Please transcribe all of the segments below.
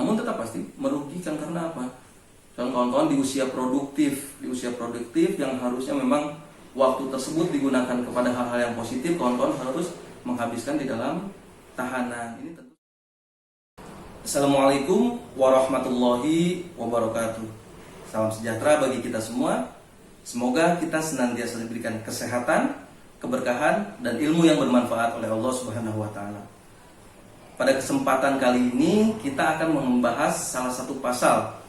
namun tetap pasti merugikan. Karena apa? Dan kawan-kawan di usia produktif yang harusnya memang waktu tersebut digunakan kepada hal-hal yang positif, kawan-kawan harus menghabiskan di dalam tahanan. Ini tentu. Assalamualaikum warahmatullahi wabarakatuh. Salam sejahtera bagi kita semua. Semoga kita senantiasa diberikan kesehatan, keberkahan, dan ilmu yang bermanfaat oleh Allah Subhanahu wa Ta'ala. Pada kesempatan kali ini kita akan membahas salah satu pasal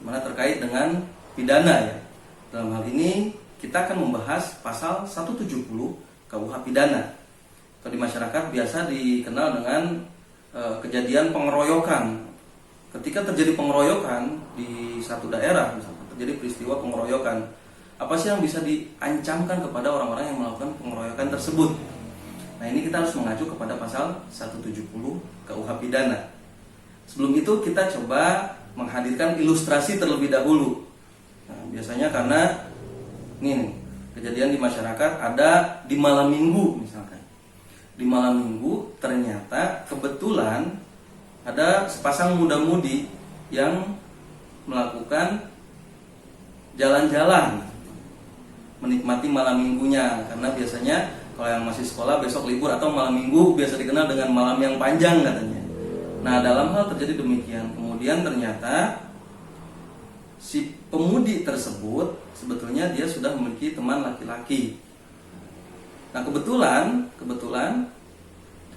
mana terkait dengan pidana ya. Dalam hal ini kita akan membahas pasal 170 KUH Pidana. Atau di masyarakat biasa dikenal dengan kejadian pengeroyokan. Ketika terjadi pengeroyokan di satu daerah, misalnya terjadi peristiwa pengeroyokan, apa sih yang bisa diancamkan kepada orang-orang yang melakukan pengeroyokan tersebut? Nah, ini kita harus mengacu kepada pasal 170 KUH Pidana. Sebelum itu kita coba menghadirkan ilustrasi terlebih dahulu. Nah, biasanya karena ini kejadian di masyarakat ada di malam minggu misalkan. Di malam minggu ternyata kebetulan ada sepasang muda-mudi yang melakukan jalan-jalan menikmati malam minggunya, karena biasanya kalau yang masih sekolah besok libur atau malam minggu biasa dikenal dengan malam yang panjang katanya. Nah, dalam hal terjadi demikian, kemudian ternyata si pemudi tersebut sebetulnya dia sudah memiliki teman laki-laki. Nah, kebetulan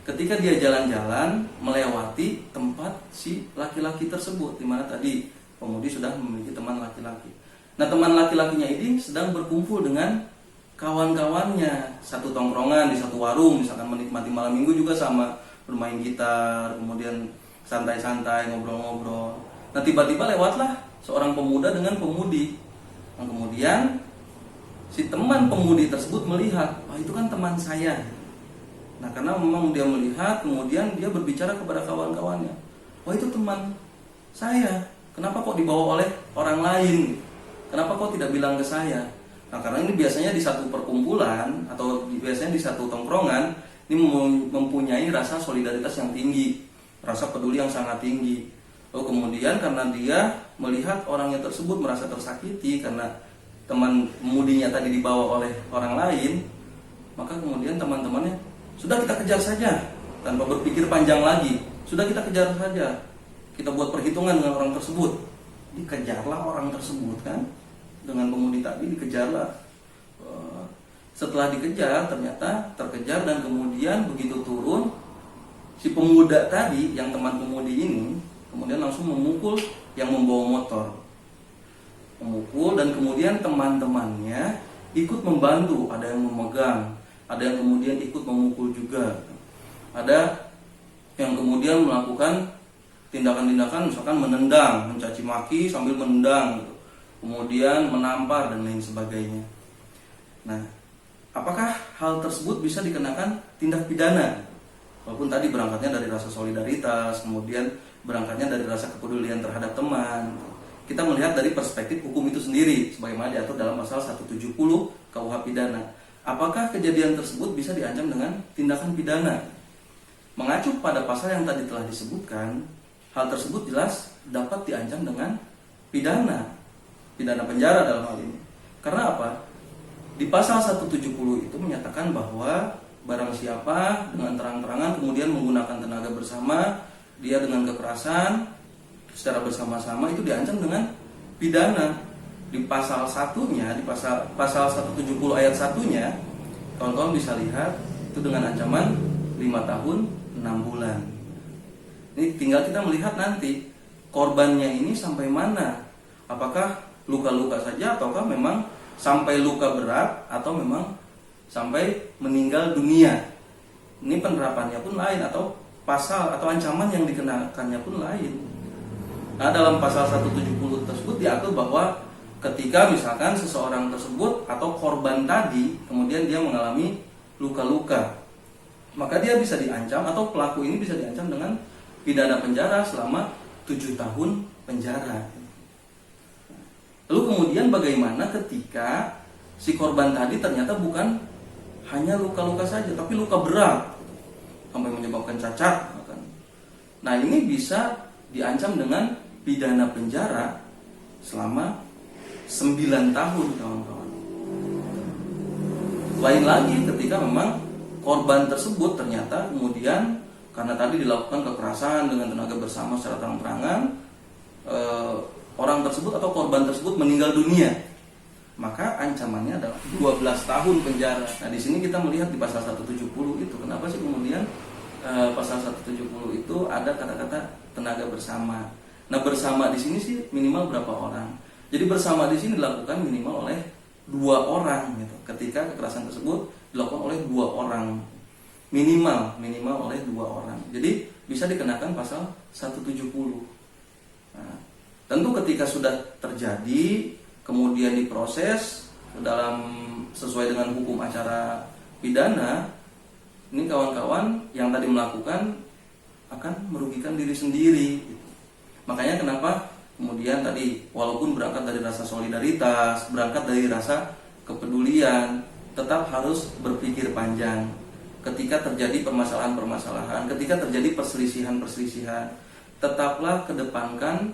ketika dia jalan-jalan melewati tempat si laki-laki tersebut, di mana tadi pemudi sudah memiliki teman laki-laki. Nah, teman laki-lakinya ini sedang berkumpul dengan kawan-kawannya, satu tongkrongan di satu warung, misalkan menikmati malam minggu juga sama, bermain gitar, kemudian santai-santai ngobrol-ngobrol. Nah, tiba-tiba lewatlah seorang pemuda dengan pemudi. Nah, kemudian si teman pemudi tersebut melihat, "Wah, itu kan teman saya." Nah, karena memang dia melihat, kemudian dia berbicara kepada kawan-kawannya, "Wah, itu teman saya. Kenapa kok dibawa oleh orang lain? Kenapa kok tidak bilang ke saya?" Nah, karena ini biasanya di satu perkumpulan atau biasanya di satu tongkrongan ini mempunyai rasa solidaritas yang tinggi, rasa peduli yang sangat tinggi. Lalu kemudian karena dia melihat orangnya tersebut merasa tersakiti karena teman pemudinya tadi dibawa oleh orang lain, maka kemudian teman-temannya, "Sudah, kita kejar saja." Tanpa berpikir panjang lagi, "Sudah, kita kejar saja. Kita buat perhitungan dengan orang tersebut." Dikejarlah orang tersebut kan, dengan pemudi tadi dikejarlah. Setelah dikejar ternyata terkejar, dan kemudian begitu turun si pemuda tadi yang teman pemudi ini kemudian langsung memukul yang membawa motor, memukul, dan kemudian teman-temannya ikut membantu, ada yang memegang, ada yang kemudian ikut memukul juga, ada yang kemudian melakukan tindakan-tindakan misalkan menendang, mencaci maki sambil menendang gitu, kemudian menampar dan lain sebagainya. Nah, apakah hal tersebut bisa dikenakan tindak pidana? Walaupun tadi berangkatnya dari rasa solidaritas, kemudian berangkatnya dari rasa kepedulian terhadap teman, kita melihat dari perspektif hukum itu sendiri sebagaimana diatur dalam pasal 170 KUH Pidana. Apakah kejadian tersebut bisa diancam dengan tindakan pidana? Mengacu pada pasal yang tadi telah disebutkan, hal tersebut jelas dapat diancam dengan pidana penjara dalam hal ini. Karena apa? Di pasal 170 itu menyatakan bahwa barang siapa dengan terang-terangan kemudian menggunakan tenaga bersama, dia dengan kekerasan secara bersama-sama, itu diancam dengan pidana. Di pasal satunya, di pasal 170 ayat 1-nya, kawan-kawan bisa lihat itu dengan ancaman 5 tahun 6 bulan. Ini tinggal kita melihat nanti korbannya ini sampai mana. Apakah luka-luka saja ataukah memang sampai luka berat atau memang sampai meninggal dunia. Ini penerapannya pun lain, atau pasal atau ancaman yang dikenakannya pun lain. Nah, dalam pasal 170 tersebut diatur bahwa ketika misalkan seseorang tersebut atau korban tadi kemudian dia mengalami luka-luka, maka dia bisa diancam atau pelaku ini bisa diancam dengan pidana penjara selama 7 tahun penjara. Lalu kemudian bagaimana ketika si korban tadi ternyata bukan hanya luka-luka saja, tapi luka berat sampai menyebabkan cacat. Nah, ini bisa diancam dengan pidana penjara selama 9 tahun, kawan-kawan. Lain lagi ketika memang korban tersebut ternyata kemudian karena tadi dilakukan kekerasan dengan tenaga bersama secara terang-terangan, orang tersebut atau korban tersebut meninggal dunia, maka ancamannya adalah 12 tahun penjara. Nah, di sini kita melihat di pasal 170 itu, kenapa sih kemudian pasal 170 itu ada kata-kata tenaga bersama. Nah, bersama di sini sih minimal berapa orang? Jadi bersama di sini dilakukan minimal oleh 2 orang gitu. Ketika kekerasan tersebut dilakukan oleh 2 orang. Minimal oleh 2 orang. Jadi bisa dikenakan pasal 170. Nah, tentu ketika sudah terjadi kemudian diproses dalam sesuai dengan hukum acara pidana, ini kawan-kawan yang tadi melakukan akan merugikan diri sendiri. Makanya kenapa kemudian tadi walaupun berangkat dari rasa solidaritas, berangkat dari rasa kepedulian, tetap harus berpikir panjang. Ketika terjadi permasalahan-permasalahan, ketika terjadi perselisihan-perselisihan, tetaplah kedepankan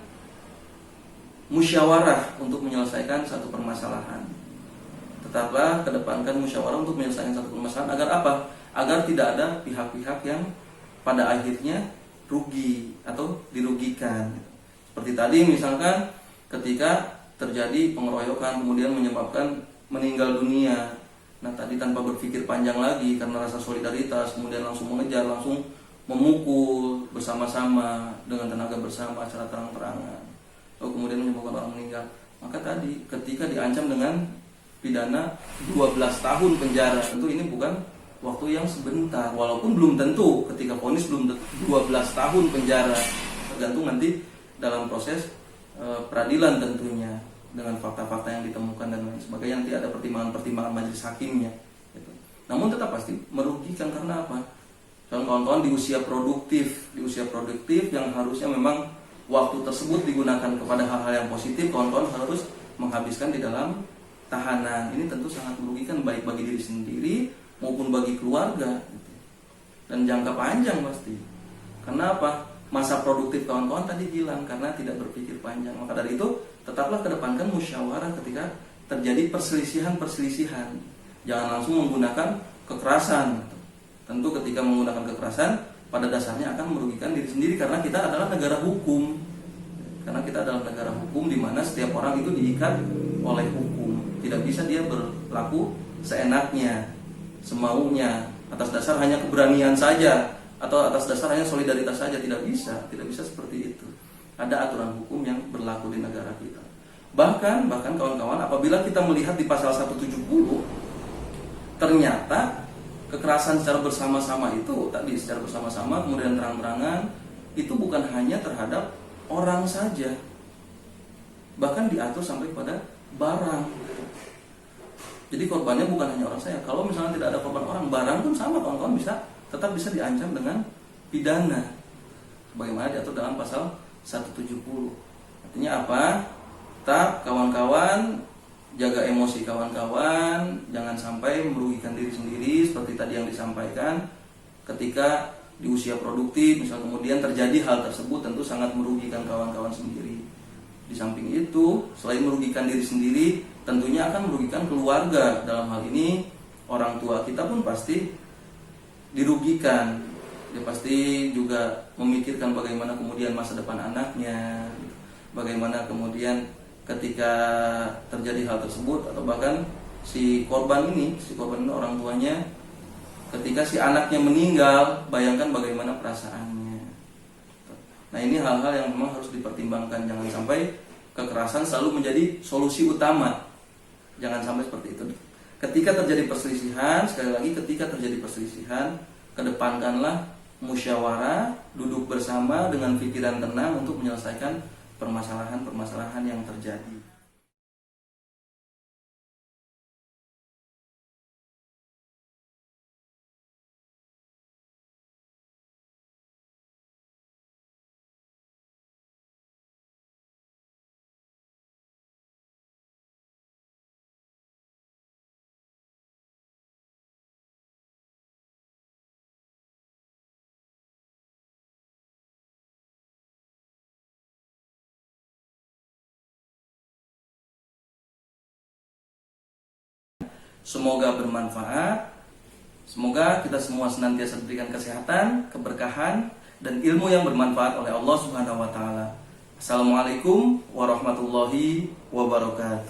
musyawarah untuk menyelesaikan satu permasalahan. Tetaplah kedepankan musyawarah untuk menyelesaikan satu permasalahan. Agar apa? Agar tidak ada pihak-pihak yang pada akhirnya rugi atau dirugikan. Seperti tadi misalkan ketika terjadi pengeroyokan kemudian menyebabkan meninggal dunia. Nah, tadi tanpa berpikir panjang lagi karena rasa solidaritas kemudian langsung mengejar, langsung memukul bersama-sama dengan tenaga bersama secara terang-terangan, lalu kemudian menyebabkan orang meninggal. Maka tadi ketika diancam dengan pidana 12 tahun penjara, tentu ini bukan waktu yang sebentar, walaupun belum tentu ketika vonis belum 12 tahun penjara, tergantung nanti dalam proses peradilan tentunya dengan fakta-fakta yang ditemukan dan lain sebagainya, nanti ada pertimbangan-pertimbangan majelis hakimnya gitu. Namun tetap pasti merugikan karena apa? Kawan-kawan di usia produktif yang harusnya memang waktu tersebut digunakan kepada hal-hal yang positif, kawan-kawan harus menghabiskan di dalam tahanan. Ini tentu sangat merugikan baik bagi diri sendiri maupun bagi keluarga gitu. Dan jangka panjang pasti. Karena apa? Masa produktif kawan-kawan tadi hilang karena tidak berpikir panjang. Maka dari itu tetaplah kedepankan musyawarah ketika terjadi perselisihan. Jangan langsung menggunakan kekerasan. Tentu ketika menggunakan kekerasan pada dasarnya akan merugikan diri sendiri karena kita adalah negara hukum. Karena kita adalah negara hukum di mana setiap orang itu diikat oleh hukum. Tidak bisa dia berlaku seenaknya, semaunya, atas dasar hanya keberanian saja atau atas dasar hanya solidaritas saja. Tidak bisa seperti itu. Ada aturan hukum yang berlaku di negara kita. Bahkan kawan-kawan, apabila kita melihat di pasal 170, ternyata kekerasan secara bersama-sama itu tadi secara bersama-sama kemudian terang-terangan itu bukan hanya terhadap orang saja, bahkan diatur sampai pada barang. Jadi korbannya bukan hanya orang saya. Kalau misalnya tidak ada korban orang, barang pun sama kawan-kawan tetap bisa diancam dengan pidana sebagaimana diatur dalam pasal 170. Artinya apa? Tetap kawan-kawan jaga emosi kawan-kawan, jangan sampai merugikan diri sendiri seperti tadi yang disampaikan. Ketika di usia produktif misal kemudian terjadi hal tersebut, tentu sangat merugikan kawan-kawan sendiri. Di samping itu, selain merugikan diri sendiri, tentunya akan merugikan keluarga. Dalam hal ini orang tua kita pun pasti dirugikan. Dia pasti juga memikirkan bagaimana kemudian masa depan anaknya, bagaimana kemudian ketika terjadi hal tersebut, atau bahkan si korban ini orang tuanya ketika si anaknya meninggal, bayangkan bagaimana perasaannya. Nah, ini hal-hal yang memang harus dipertimbangkan. Jangan sampai kekerasan selalu menjadi solusi utama. Jangan sampai seperti itu. Ketika terjadi perselisihan, sekali lagi ketika terjadi perselisihan, kedepankanlah musyawarah, duduk bersama dengan pikiran tenang untuk menyelesaikan permasalahan-permasalahan yang terjadi. Semoga bermanfaat. Semoga kita semua senantiasa diberikan kesehatan, keberkahan, dan ilmu yang bermanfaat oleh Allah Subhanahu wa taala. Assalamualaikum warahmatullahi wabarakatuh.